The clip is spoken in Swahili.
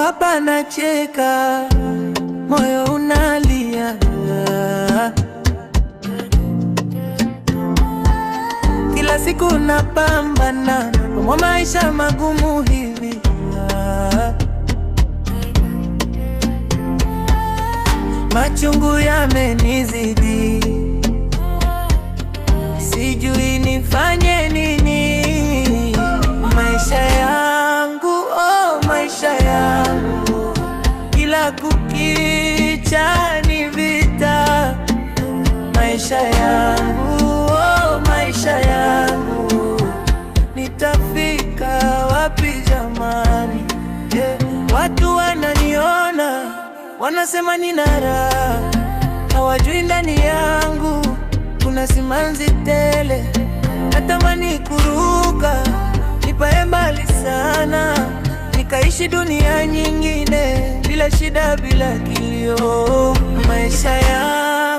hapa nacheka, moyo unalia. Kila siku napambana kwa maisha magumu hivi. Machungu yamenizidi, sijui nifanye nini. Maisha yangu, oh maisha yangu, kila kukicha ni vita. Maisha yangu, oh maisha yangu, nitafika wapi jamani? Watu wananiona, wanasema nina raha, hawajui ndani yangu kuna simanzi tele. Natamani kuruka, nipae mbali sana, nikaishi dunia nyingine, bila shida, bila kilio. Maisha yangu